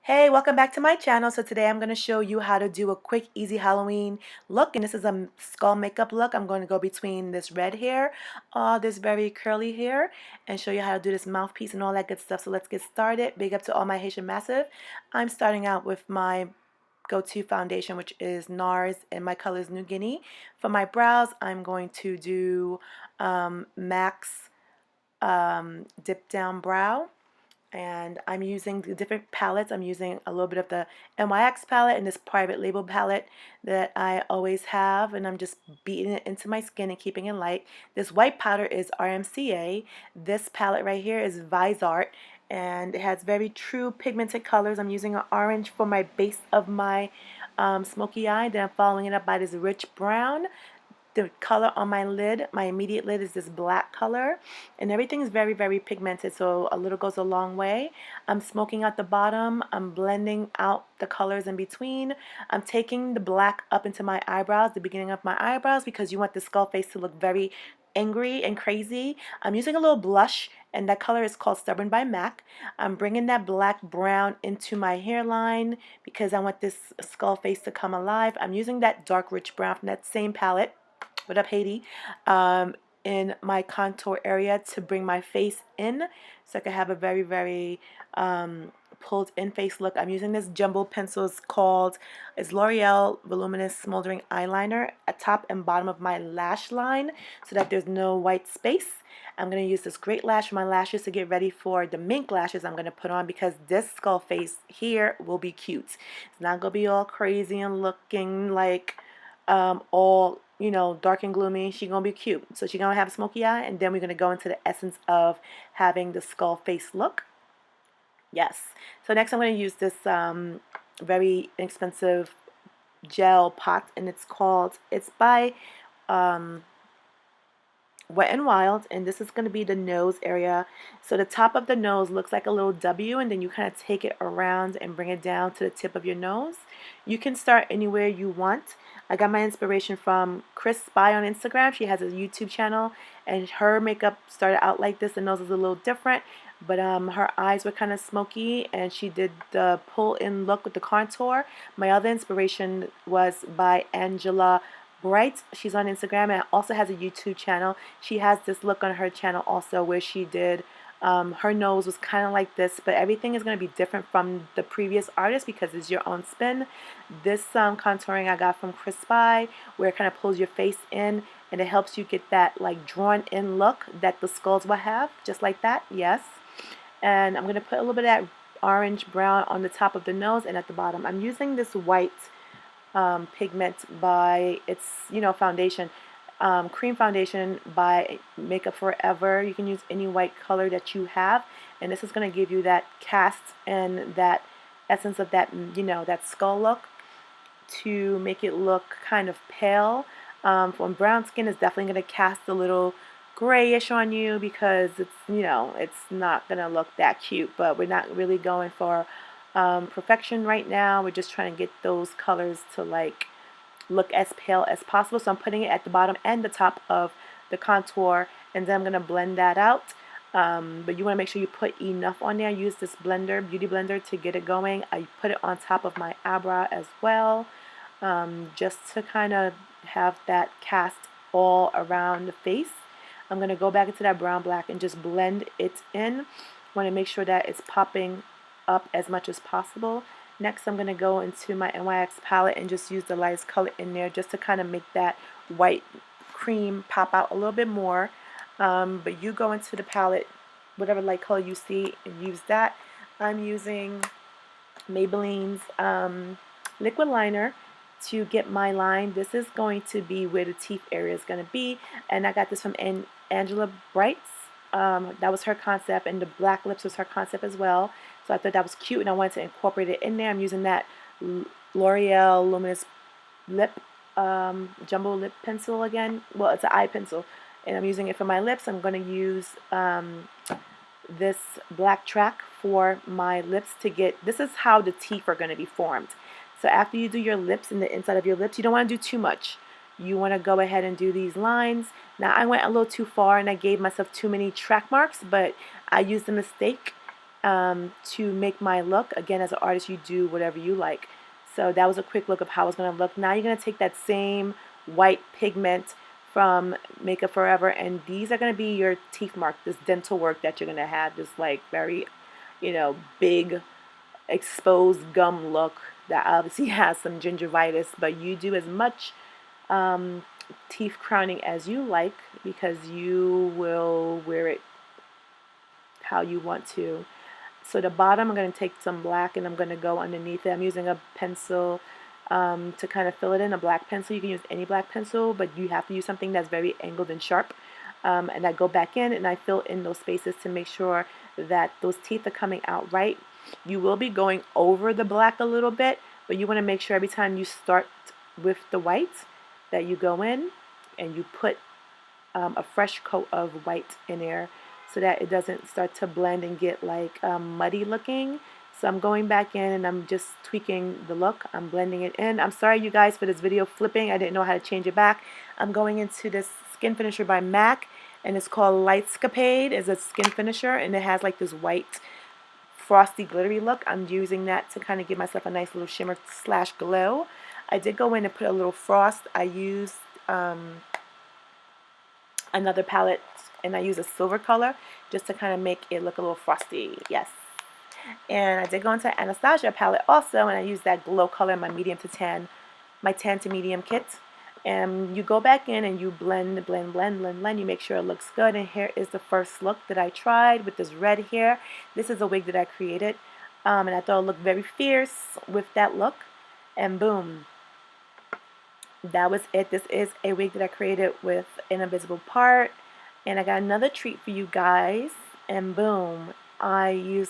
Hey, welcome back to my channel. So today I'm going to show you how to do a quick, easy Halloween look. And this is a skull makeup look. I'm going to go between this red hair, this very curly hair, and show you how to do this mouthpiece and all that good stuff. So let's get started. Big up to all my Haitian Massive. I'm starting out with my go-to foundation, which is Nars, and my color is New Guinea. For my brows, I'm going to do Max Dip Down Brow, and I'm using the different palettes. I'm using a little bit of the NYX palette and this private label palette that I always have, and I'm just beating it into my skin and keeping it light. This white powder is rmca. This palette right here is Visart, and it has very true pigmented colors. I'm using an orange for my base of my smoky eye, then I'm following it up by this rich brown. The color on my lid, my immediate lid, is this black color, and everything is very, very pigmented, so a little goes a long way. I'm smoking out the bottom. I'm blending out the colors in between. I'm taking the black up into my eyebrows, the beginning of my eyebrows, because you want the skull face to look very angry and crazy. I'm using a little blush, and that color is called Stubborn by MAC. I'm bringing that black brown into my hairline because I want this skull face to come alive. I'm using that dark rich brown from that same palette. What up, Haiti? In my contour area to bring my face in so I can have a very, very pulled in face look. I'm using this jumbo pencil. It's L'Oreal Voluminous Smoldering Eyeliner at top and bottom of my lash line so that there's no white space. I'm going to use this great lash for my lashes to get ready for the mink lashes I'm going to put on, because this skull face here will be cute. It's not going to be all crazy and looking like all dark and gloomy. She's gonna be cute, so she's gonna have a smoky eye, and then we're gonna go into the essence of having the skull face look. Yes. So next I'm gonna use this very inexpensive gel pot, and it's by Wet and Wild, and this is going to be the nose area. So the top of the nose looks like a little W, and then you kind of take it around and bring it down to the tip of your nose. You can start anywhere you want. I got my inspiration from Chris Spy on Instagram. She has a YouTube channel, and her makeup started out like this. The nose is a little different, but her eyes were kind of smoky, and she did the pull-in look with the contour. My other inspiration was by Angela Bright. She's on Instagram and also has a YouTube channel. She has this look on her channel also where she did her nose was kind of like this, but everything is going to be different from the previous artist because it's your own spin. This contouring I got from Chris Spy, where it kind of pulls your face in and it helps you get that like drawn in look that the skulls will have, just like that. Yes. And I'm going to put a little bit of that orange brown on the top of the nose and at the bottom. I'm using this white pigment by foundation, cream foundation by Makeup Forever. You can use any white color that you have, and this is going to give you that cast and that essence of that that skull look to make it look kind of pale. On brown skin, is definitely going to cast a little grayish on you because it's not going to look that cute, but we're not really going for perfection right now. We're just trying to get those colors to like look as pale as possible. So I'm putting it at the bottom and the top of the contour, and then I'm going to blend that out. But you want to make sure you put enough on there. Use this blender, beauty blender, to get it going. I put it on top of my eyebrow as well, just to kind of have that cast all around the face. I'm going to go back into that brown black and just blend it in. Want to make sure that it's popping up as much as possible. Next, I'm going to go into my NYX palette and just use the lightest color in there just to kind of make that white cream pop out a little bit more. But you go into the palette, whatever light color you see, and use that. I'm using Maybelline's liquid liner to get my line. This is going to be where the teeth area is going to be, and I got this from Angela Bright's. That was her concept, and the black lips was her concept as well. So I thought that was cute, and I wanted to incorporate it in there. I'm using that L'Oreal Luminous Lip Jumbo Lip Pencil again. Well, it's an eye pencil, and I'm using it for my lips. I'm going to use this black track for my lips to get. This is how the teeth are going to be formed. So after you do your lips and the inside of your lips, you don't want to do too much. You want to go ahead and do these lines. Now I went a little too far and I gave myself too many track marks, but I used a mistake to make my look. Again, as an artist, you do whatever you like. So that was a quick look of how it's going to look. Now you're going to take that same white pigment from Makeup Forever, and these are going to be your teeth mark, this dental work that you're going to have, this like very, big exposed gum look that obviously has some gingivitis, but you do as much um, teeth crowning as you like because you will wear it how you want to. So the bottom, I'm going to take some black and I'm going to go underneath it. I'm using a pencil to kind of fill it in, a black pencil. You can use any black pencil, but you have to use something that's very angled and sharp. And I go back in and I fill in those spaces to make sure that those teeth are coming out right. You will be going over the black a little bit, but you want to make sure every time you start with the white that you go in and you put a fresh coat of white in there so that it doesn't start to blend and get like muddy looking. So I'm going back in and I'm just tweaking the look. I'm blending it in. I'm sorry you guys for this video flipping. I didn't know how to change it back. I'm going into this skin finisher by MAC and it's called Lightscapade. It's a skin finisher and it has like this white frosty glittery look. I'm using that to kind of give myself a nice little shimmer slash glow. I did go in and put a little frost. I used another palette and I use a silver color just to kind of make it look a little frosty. Yes. And I did go into Anastasia palette also and I used that glow color in my medium to tan, my tan to medium kit. And you go back in and you blend, blend, blend, blend, blend. You make sure it looks good. And here is the first look that I tried with this red hair. This is a wig that I created. And I thought it looked very fierce with that look. And boom. That was it. This is a wig that I created with an invisible part. And I got another treat for you guys. And boom. I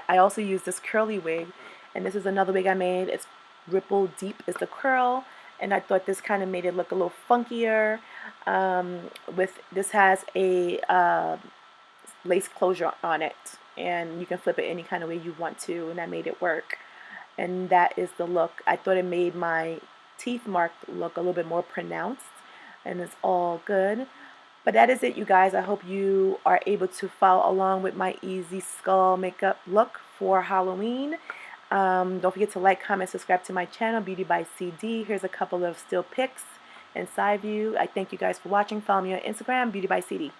also used this curly wig. And this is another wig I made. It's ripple deep is the curl. And I thought this kind of made it look a little funkier. This has a lace closure on it, and you can flip it any kind of way you want to, and I made it work. And that is the look. I thought it made my teeth mark look a little bit more pronounced, and it's all good. But that is it, you guys. I hope you are able to follow along with my easy skull makeup look for Halloween. Don't forget to like, comment, subscribe to my channel, Beauty by CD. Here's a couple of still pics and side view. I thank you guys for watching. Follow me on Instagram, Beauty by CD.